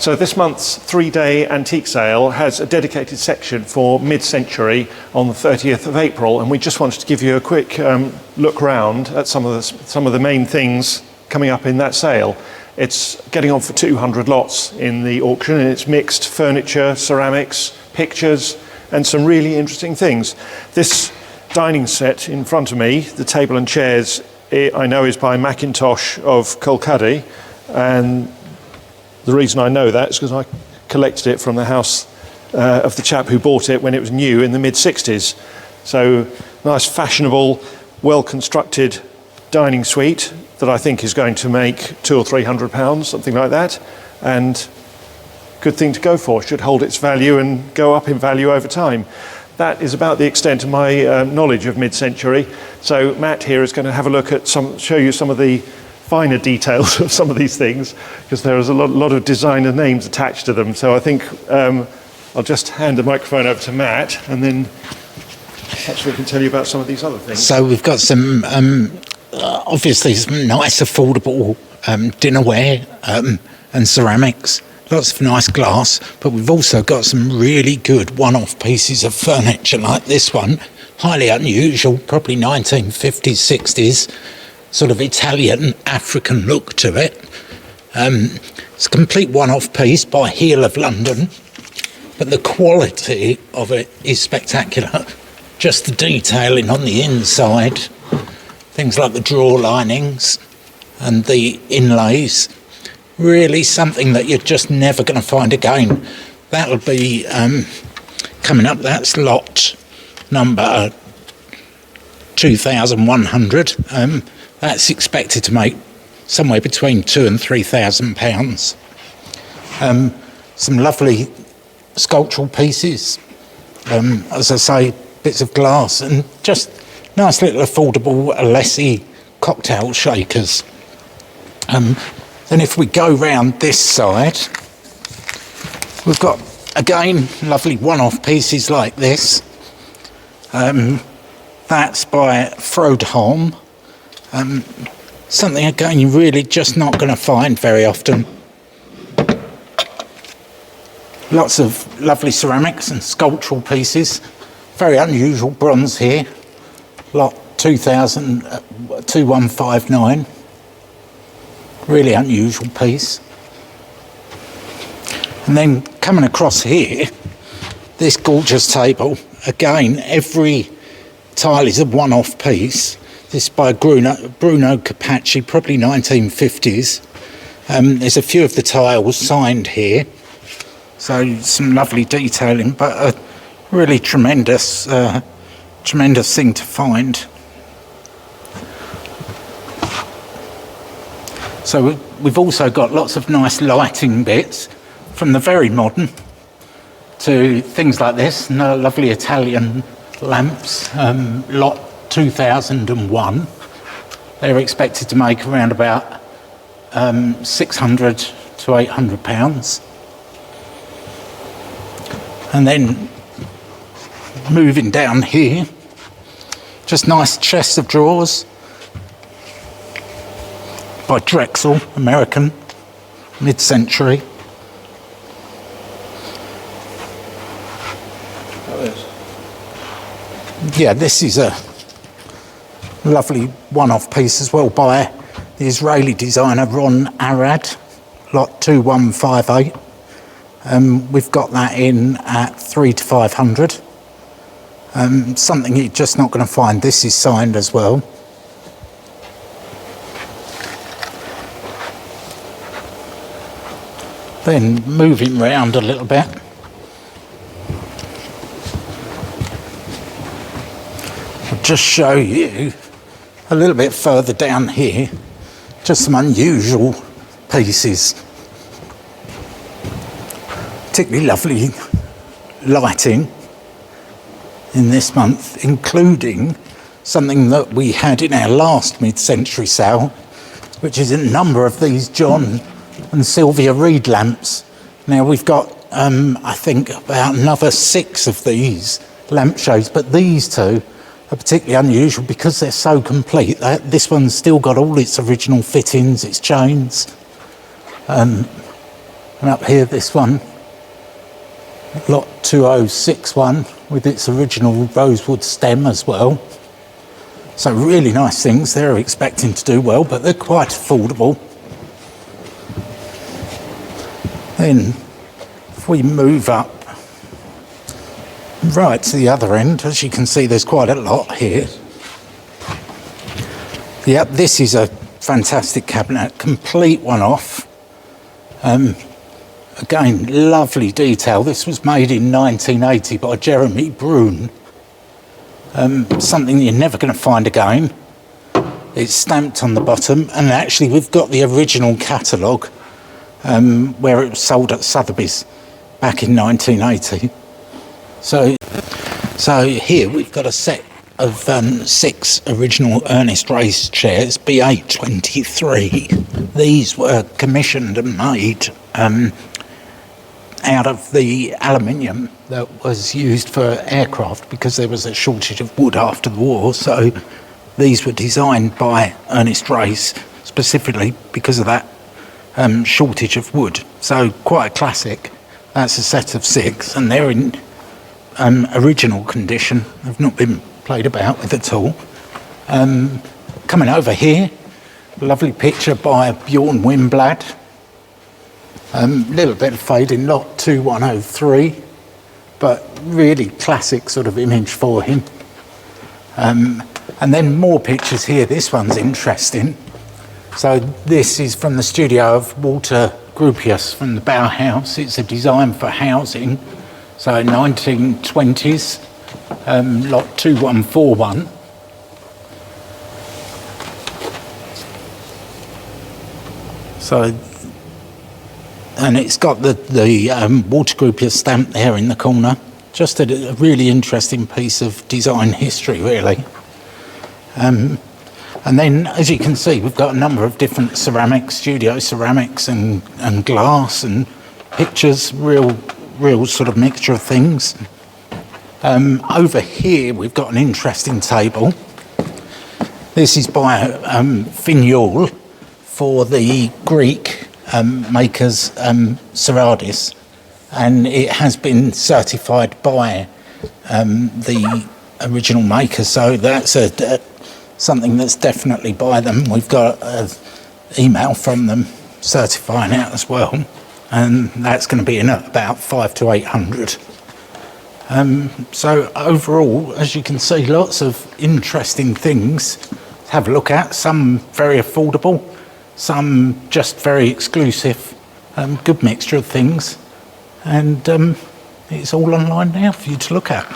So this month's 3-day antique sale has a dedicated section for mid-century on the 30th of April, and we just wanted to give you a quick look round at some of the main things coming up in that sale. It's getting on for 200 lots in the auction, and it's mixed furniture, ceramics, pictures, and some really interesting things. This dining set in front of me, the table and chairs, I know is by Macintosh of Colcuddy, and the reason I know that is because I collected it from the house of the chap who bought it when it was new in the mid-60s. So nice, fashionable, well-constructed dining suite that I think is going to make £200 or £300, something like that, and good thing to go for. Should hold its value and go up in value over time. That is about the extent of my knowledge of mid-century. So Matt here is going to have a look at show you some of the finer details of some of these things, because there is a lot of designer names attached to them. So I think I'll just hand the microphone over to Matt, and then perhaps we can tell you about some of these other things. So we've got some, obviously some nice affordable dinnerware and ceramics. Lots of nice glass, but we've also got some really good one-off pieces of furniture like this one. Highly unusual, probably 1950s, 60s, sort of Italian, African look to it. It's a complete one-off piece by Heel of London, but the quality of it is spectacular. Just the detailing on the inside, things like the drawer linings and the inlays. Really something that you're just never going to find again. That'll be coming up. That's lot number 2,100. That's expected to make somewhere between £2,000 and £3,000. Some lovely sculptural pieces, as I say, bits of glass, and just nice little affordable Alessi cocktail shakers. Then if we go round this side, we've got, again, lovely one-off pieces like this. That's by Frodholm. Something, again, you're really just not going to find very often. Lots of lovely ceramics and sculptural pieces. Very unusual bronze here. Lot 2159. Really unusual piece. And then coming across here, this gorgeous table. Again, every tile is a one-off piece. This is by Bruno Capacci, probably 1950s. There's a few of the tiles signed here. So some lovely detailing, but a really tremendous thing to find. So we've also got lots of nice lighting bits, from the very modern to things like this, lovely Italian lamps, lot 2001. They're expected to make around about £600 to £800. And then moving down here, just nice chests of drawers by Drexel, American, mid-century. Yeah, this is a lovely one-off piece as well by the Israeli designer Ron Arad, lot 2158. We've got that in at 300 to 500. Something you're just not going to find. This is signed as well. Then moving round a little bit, I'll just show you a little bit further down here, just some unusual pieces. Particularly lovely lighting in this month, including something that we had in our last mid-century sale, which is a number of these John and Sylvia Reed lamps. Now we've got, I think, about another 6 of these lampshades, but these two are particularly unusual because they're so complete. This one's still got all its original fittings, its chains. And up here, this one, lot 2061, with its original rosewood stem as well. So really nice things. They're expecting to do well, but they're quite affordable. Then, if we move up right to the other end, as you can see, there's quite a lot here. Yep, this is a fantastic cabinet, complete one-off. Again, lovely detail. This was made in 1980 by Jeremy Brune. Something you're never going to find again. It's stamped on the bottom, and actually we've got the original catalogue where it was sold at Sotheby's back in 1980. So here we've got a set of 6 original Ernest Race chairs, B823. These were commissioned and made out of the aluminium that was used for aircraft because there was a shortage of wood after the war. So these were designed by Ernest Race specifically because of that shortage of wood. So quite a classic. That's a set of 6, and they're in original condition. They've not been played about with at all. Coming over here, a lovely picture by Bjorn Wimblad. Little bit of fading, lot 2103, but really classic sort of image for him. And then more pictures here. This one's interesting. So this is from the studio of Walter Gropius from the Bauhaus. It's a design for housing. So 1920s, lot 2141. So, and it's got the Walter Gropius stamp there in the corner. Just a really interesting piece of design history, really. And then, as you can see, we've got a number of different ceramics, studio ceramics and glass and pictures, real sort of mixture of things. Over here, we've got an interesting table. This is by Finial for the Greek makers Seradis, and it has been certified by the original maker, so that's something that's definitely by them. We've got an email from them certifying it as well, and that's going to be in at about 500 to 800. So overall, as you can see, lots of interesting things to have a look at. Some very affordable, some just very exclusive. Good mixture of things, and it's all online now for you to look at.